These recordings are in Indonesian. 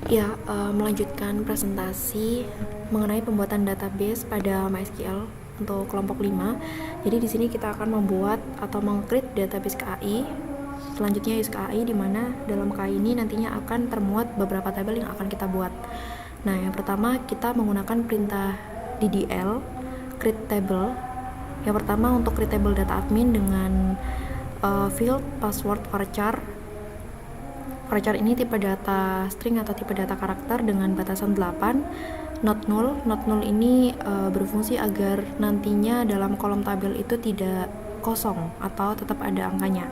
Ya, melanjutkan presentasi mengenai pembuatan database pada MySQL untuk kelompok 5. Jadi di sini kita akan membuat atau meng-create database KAI. Selanjutnya use KAI, di mana dalam KAI ini nantinya akan termuat beberapa tabel yang akan kita buat. Nah, yang pertama kita menggunakan perintah DDL create table. Yang pertama untuk create table data admin dengan field password varchar. Varchar ini tipe data string atau tipe data karakter dengan batasan 8, not null. Not null ini berfungsi agar nantinya dalam kolom tabel itu tidak kosong atau tetap ada angkanya.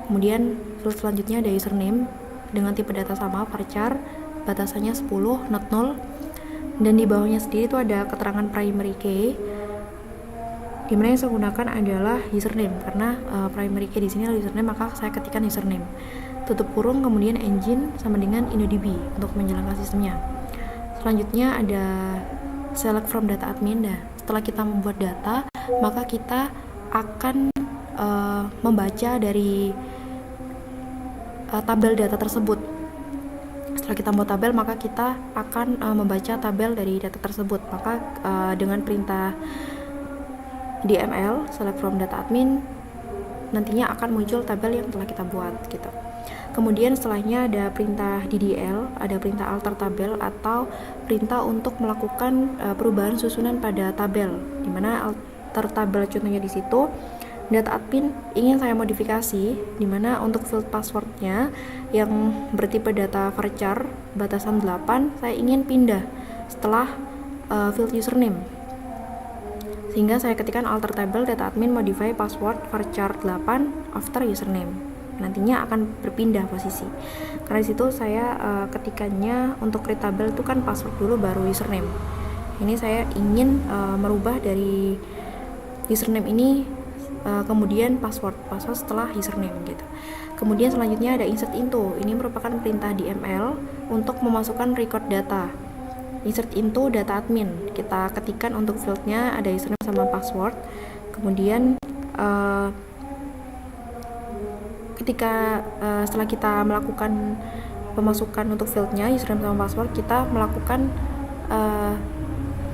Kemudian field selanjutnya ada username dengan tipe data sama, varchar, batasannya 10, not null. Dan di bawahnya sendiri itu ada keterangan primary key, dimana yang saya gunakan adalah username, karena primary key di sini adalah username, maka saya ketikkan username. Tutup kurung, kemudian engine sama dengan InnoDB untuk menjalankan sistemnya. Selanjutnya ada select from data admin. Nah, setelah kita membuat data, maka kita akan membaca dari tabel data tersebut. Setelah kita membuat tabel, maka kita akan membaca tabel dari data tersebut. Maka dengan perintah DML select from data admin, nantinya akan muncul tabel yang telah kita buat gitu. Kemudian setelahnya ada perintah DDL, ada perintah alter tabel atau perintah untuk melakukan perubahan susunan pada tabel. Dimana alter tabel contohnya di situ data admin ingin saya modifikasi, dimana untuk field passwordnya yang bertipe data varchar batasan 8 saya ingin pindah setelah field username, sehingga saya ketikkan alter table data admin modify password varchar 8 after username. Nantinya akan berpindah posisi. Karena disitu saya ketikannya untuk create table itu kan password dulu baru username. Ini saya ingin merubah dari username ini kemudian password setelah username gitu. Kemudian selanjutnya ada insert into. Ini merupakan perintah DML untuk memasukkan record data. Insert into data admin. Kita ketikkan untuk fieldnya ada username sama password. Kemudian ketika setelah kita melakukan pemasukan untuk fieldnya username sama password, kita melakukan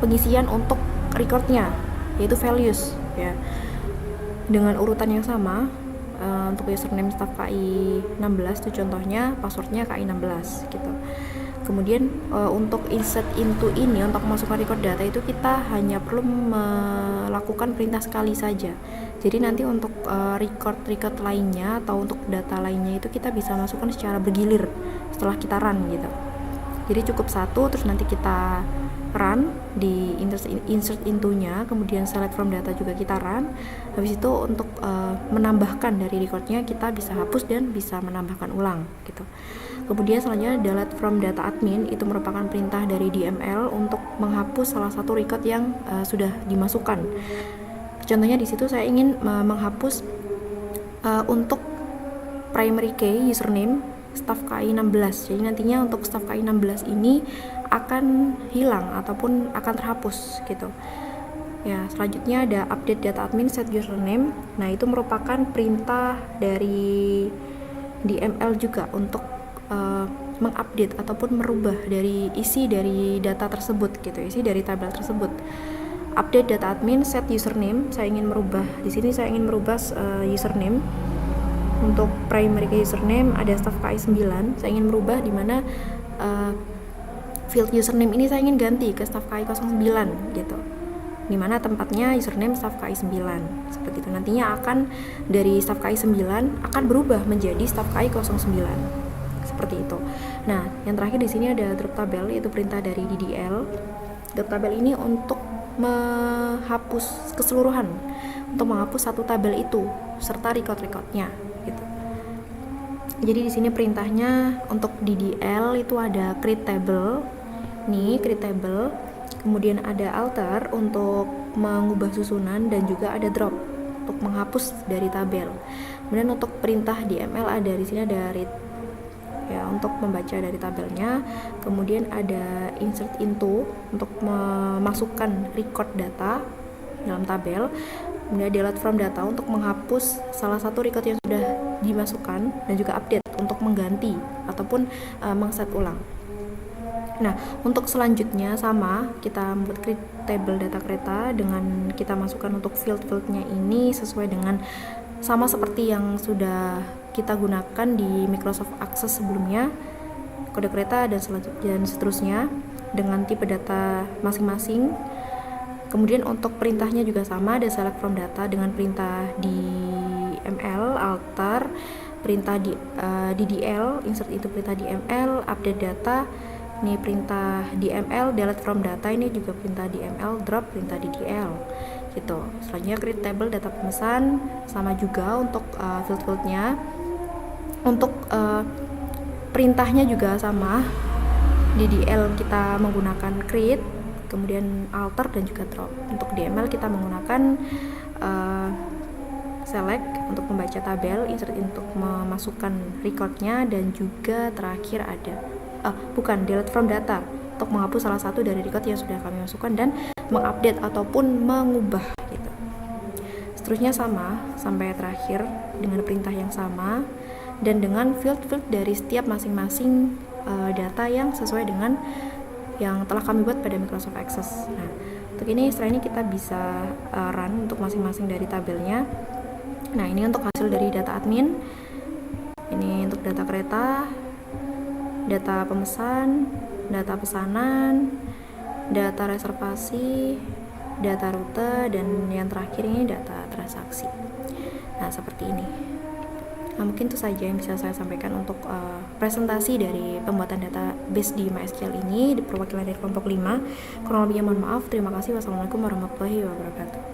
pengisian untuk recordnya, yaitu values ya, dengan urutan yang sama. Untuk username staff KI 16 itu contohnya, passwordnya KI 16 gitu. Kemudian untuk insert into ini, untuk memasukkan record data itu kita hanya perlu melakukan perintah sekali saja. Jadi nanti untuk record lainnya atau untuk data lainnya itu kita bisa masukkan secara bergilir setelah kita run gitu. Jadi cukup satu, terus nanti kita run di insert into-nya, kemudian select from data juga kita run. Habis itu untuk menambahkan dari recordnya kita bisa hapus dan bisa menambahkan ulang gitu. Kemudian selanjutnya delete from data admin, itu merupakan perintah dari DML untuk menghapus salah satu record yang sudah dimasukkan. Contohnya di situ saya ingin menghapus untuk primary key username staff KI 16. Jadi nantinya untuk staff KI 16 ini akan hilang ataupun akan terhapus gitu. Ya, selanjutnya ada update data admin set username. Nah, itu merupakan perintah dari DML juga untuk mengupdate ataupun merubah dari isi dari data tersebut gitu, isi dari tabel tersebut. Update data admin set username, saya ingin merubah di sini, saya ingin merubah username. Untuk primary key username ada staff KI 9, saya ingin merubah di mana field username ini saya ingin ganti ke staff KI 09 gitu, dimana tempatnya username staff KI 9 seperti itu. Nantinya akan dari staff KI 9 akan berubah menjadi staff KI 09 seperti itu. Nah, yang terakhir di sini ada drop tabel, yaitu perintah dari DDL. Drop tabel ini untuk menghapus keseluruhan, untuk menghapus satu tabel itu serta record-recordnya gitu. Jadi di sini perintahnya untuk DDL itu ada create table. Nih, create table. Kemudian ada alter untuk mengubah susunan dan juga ada drop untuk menghapus dari tabel. Kemudian untuk perintah DML ada di sini ada read ya, untuk membaca dari tabelnya. Kemudian ada insert into untuk memasukkan record data dalam tabel. Kemudian delete from data untuk menghapus salah satu record yang sudah dimasukkan, dan juga update untuk mengganti ataupun mengset ulang. Nah, untuk selanjutnya sama, kita membuat create table data kereta dengan kita masukkan untuk field-fieldnya ini sesuai dengan sama seperti yang sudah kita gunakan di Microsoft Access sebelumnya, kode kereta dan seterusnya dengan tipe data masing-masing. Kemudian untuk perintahnya juga sama, ada select from data dengan perintah di ML, alter, perintah di DDL, insert itu perintah di ML, update data, ini perintah DML, delete from data, ini juga perintah DML, drop perintah DDL gitu. Selanjutnya create table data pemesan, sama juga untuk field-fieldnya. Untuk perintahnya juga sama, DDL kita menggunakan create, kemudian alter dan juga drop. Untuk DML kita menggunakan select untuk membaca tabel, insert untuk memasukkan recordnya, dan juga terakhir ada delete from data untuk menghapus salah satu dari record yang sudah kami masukkan dan mengupdate ataupun mengubah gitu. Seterusnya sama sampai terakhir dengan perintah yang sama dan dengan field-field dari setiap masing-masing data yang sesuai dengan yang telah kami buat pada Microsoft Access. Nah, untuk ini setelah ini kita bisa run untuk masing-masing dari tabelnya. Nah, ini untuk hasil dari data admin. Ini untuk data kereta, data pemesan, data pesanan, data reservasi, data rute, dan yang terakhir ini data transaksi. Nah, seperti ini. Nah, mungkin itu saja yang bisa saya sampaikan untuk presentasi dari pembuatan database di MySQL ini, di perwakilan dari kelompok 5. Kurang lebihnya mohon maaf. Terima kasih. Wassalamualaikum warahmatullahi wabarakatuh.